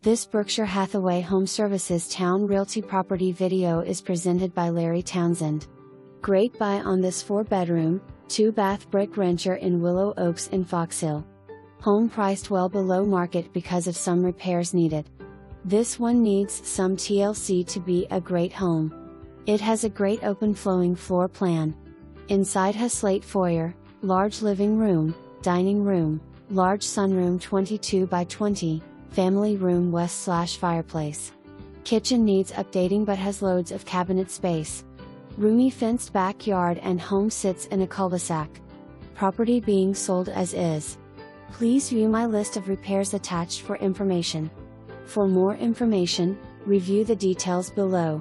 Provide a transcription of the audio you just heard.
This Berkshire Hathaway HomeServices Towne Realty property video is presented by Townsend. Great buy on this 4-bedroom, 2-bath brick rancher in Willow Oaks in Foxhill. Home priced well below market because of some repairs needed. This one needs some TLC to be a great home. It has a great open flowing floor plan. Inside has slate foyer, large living room, dining room, large sunroom 22 by 20, family room west/fireplace. Kitchen needs updating but has loads of cabinet space. Roomy fenced backyard and home sits in a cul-de-sac. Property being sold as is. Please view my list of repairs attached for information. For more information, review the details below.